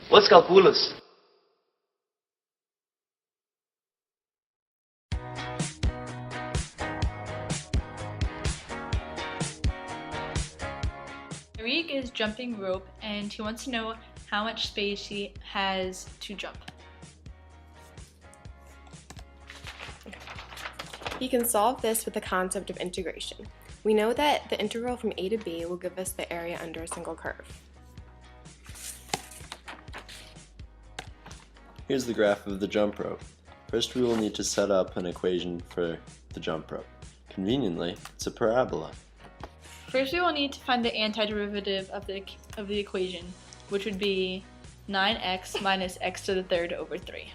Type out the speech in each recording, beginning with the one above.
What's calculus? Tariq is jumping rope and he wants to know how much space he has to jump. He can solve this with the concept of integration. We know that the integral from a to b will give us the area under a single curve. Here's the graph of the jump rope. First we will need to set up an equation for the jump rope. Conveniently, it's a parabola. First we will need to find the antiderivative of the equation, which would be 9x minus x to the third over 3.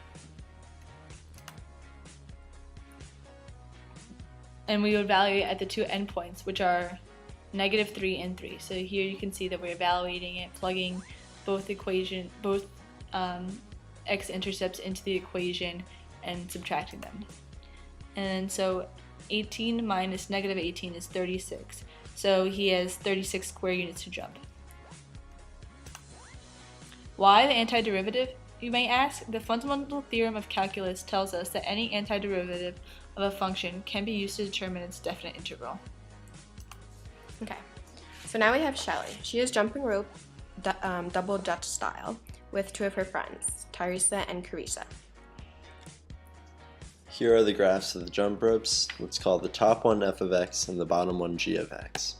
And we would evaluate at the two endpoints, which are -3 and 3. So here you can see that we're evaluating it, plugging both x-intercepts into the equation and subtracting them. And so 18 minus -18 is 36. So he has 36 square units to jump. Why the antiderivative, you may ask? The fundamental theorem of calculus tells us that any antiderivative of a function can be used to determine its definite integral. Okay, so now we have Shelly. She is jumping rope double Dutch style with two of her friends, Teresa and Carissa. Here are the graphs of the jump ropes. Let's call the top one f of x and the bottom one g of x.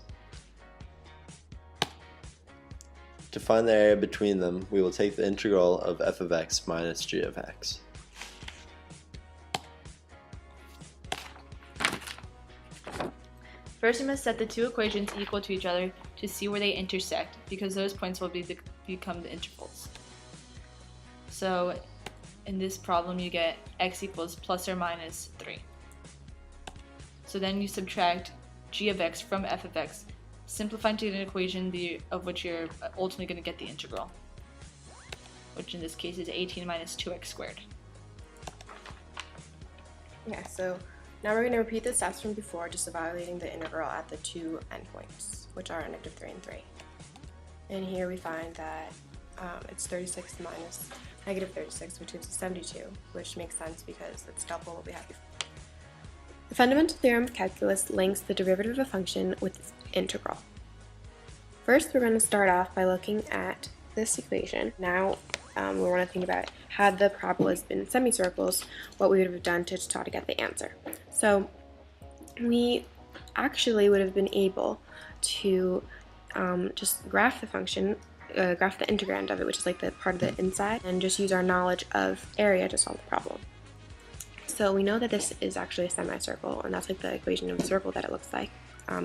To find the area between them, we will take the integral of f of x minus g of x. First, we must set the two equations equal to each other to see where they intersect, because those points will become the intervals. So in this problem you get x equals plus or minus 3. So then you subtract g of x from f of x, simplifying to an equation of which you're ultimately going to get the integral, which in this case is 18 minus 2x squared. Yeah, so now we're going to repeat the steps from before, just evaluating the integral at the two endpoints, which are -3 and 3. And here we find that it's 36 minus -36, which gives us 72, which makes sense because it's double what we had before. The fundamental theorem of calculus links the derivative of a function with its integral. First, we're going to start off by looking at this equation. Now, we want to think about, had the parabolas been semicircles, what we would have done to try to get the answer. So we actually would have been able to just graph the function, graph the integrand of it, which is like the part of the inside, and just use our knowledge of area to solve the problem. So we know that this is actually a semicircle, and that's like the equation of a circle that it looks like,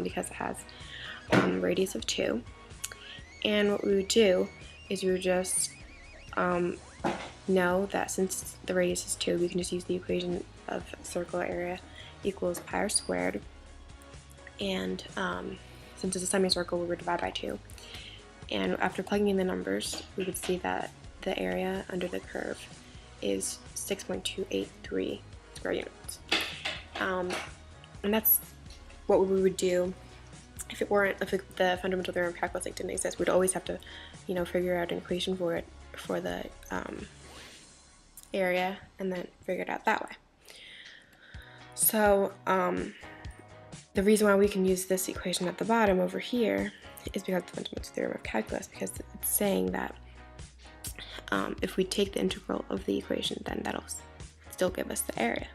because it has radius of 2. And what we would do is we would just know that since the radius is 2, we can just use the equation of circular area equals pi r squared, and since it's a semicircle, we would divide by 2. And after plugging in the numbers, we would see that the area under the curve is 6.283 square units. And that's what we would do if the fundamental theorem of calculus didn't exist. We'd always have to, figure out an equation for it, for the area, and then figure it out that way. So the reason why we can use this equation at the bottom over here is because of the fundamental theorem of calculus, because it's saying that if we take the integral of the equation, then that'll still give us the area.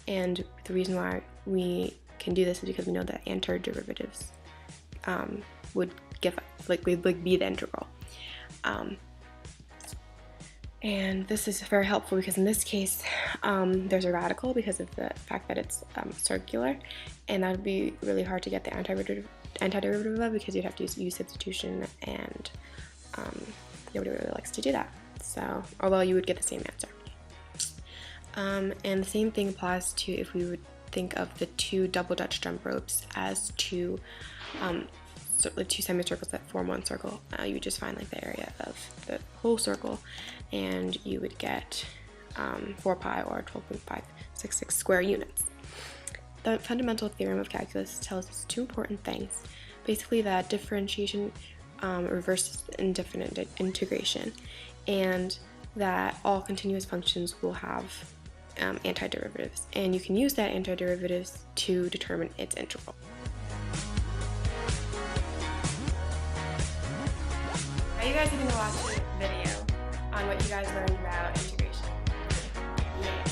And the reason why we can do this is because we know that antiderivatives would give would be the integral. And this is very helpful because in this case there's a radical because of the fact that it's circular, and that would be really hard to get the antiderivative of because you'd have to use substitution, and nobody really likes to do that. So, although you would get the same answer. And the same thing applies to if we would think of the two double Dutch jump ropes as two semicircles that form one circle. You would just find like the area of the whole circle, and you would get 4 pi or 12.566 square units. The fundamental theorem of calculus tells us two important things. Basically, that differentiation reverse indefinite integration, and that all continuous functions will have antiderivatives, and you can use that antiderivatives to determine its integral. Are you guys going to watch a video on what you guys learned about integration? Yeah.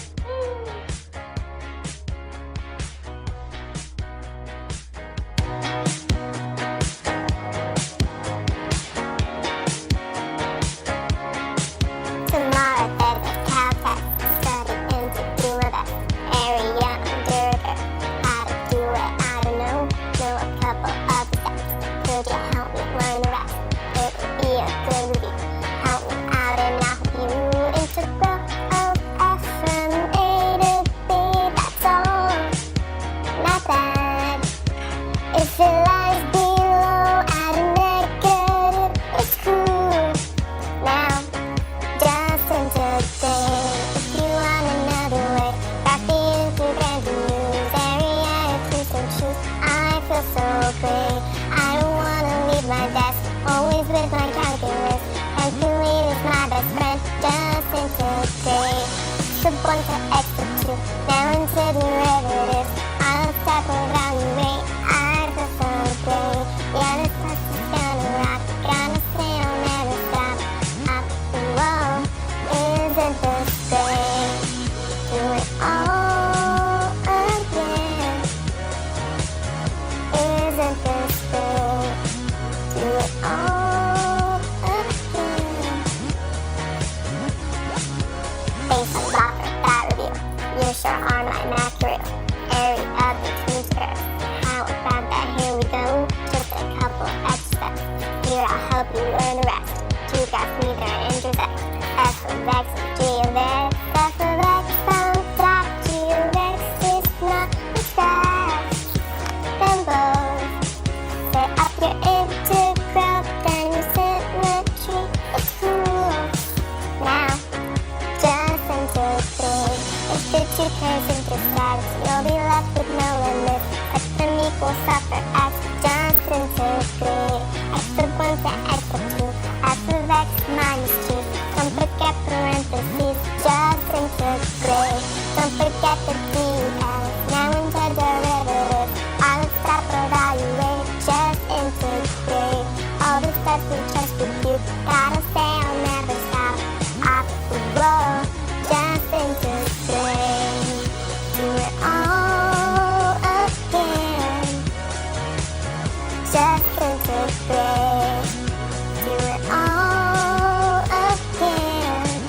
Tomorrow there's a Calc Test, study into do my best. Area under it, how to do it, I don't know a couple of steps. Could you help me learn the rest? It would be a good review. Help me out and I'll help you. Integral of f from a to b, that's all. Not bad. If it lies below at a negative, it's cool. Now, just integrate. If you want another way, back the integrand to use area if you so choose. I feel so great. I don't wanna leave my desk, always with my calculus. Calculate is my best friend. Just integrate. Sub 1 to x to 2. Now into derivatives. I'll step evaluate. I feel so great. Yeah, this test is gonna rock. Gonna say I'll never stop. Whoa, isn't this great? Do it all again. Isn't this great? Do it all again. Thanks a lot for that review. You sure are my math guru. Area of the two squares. How about that? Here we go. Just a couple extra steps. Here I'll help you learn the rest. Two graphs neither intersect. F of x and g of x. F of x from top. G of x is not as fast. Then both. Set up your integral, then your symmetry. It's cool. Now, just integrate. If the two curves intersect, you'll be left with no limits. Let them equal stuff for x. Just integrate. X sub 1 to x sub 2. F of x minus 2. Don't forget parentheses. Just integrate. Don't forget the df. Now into derivatives. I'll stop evaluate. Just integrate. All the steps we just reviewed. Gotta say I'll never stop. Whoa, just integrate. Do it all again. Just integrate. Do it all again.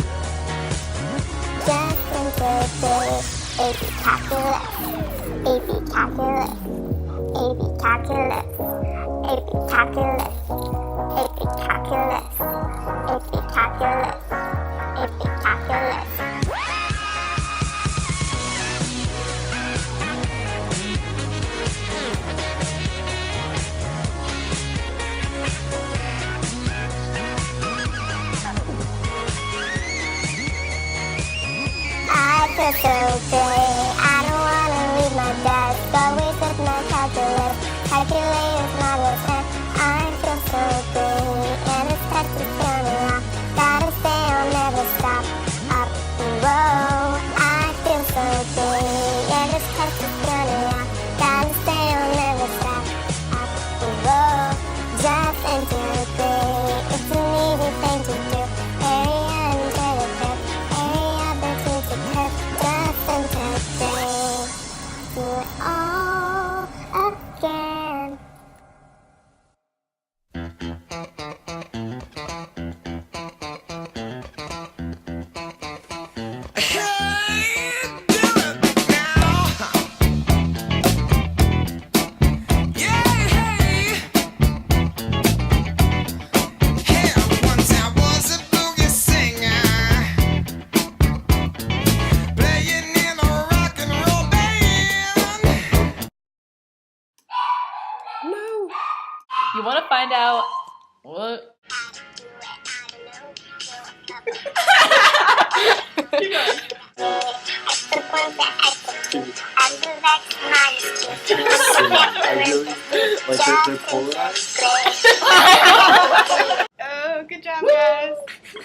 Just integrate. AP calculus. AP calculus. AP calculus. AP calculus. AP calculus. AP calculus. AP calculus. I feel so great. I don't wanna leave my desk, always with my calculus. Calculator's my best friend. I feel so great, and this test is gonna rock. Gotta say I'll never stop. Whoa, I feel so great, and this test is gonna rock. Gotta say I'll never stop. Whoa, just integrate. It's an easy thing to do. Area under the curve, area between two curves. Just integrate. Do it all again. No! You want to find out what? I really like they're polarized. guys.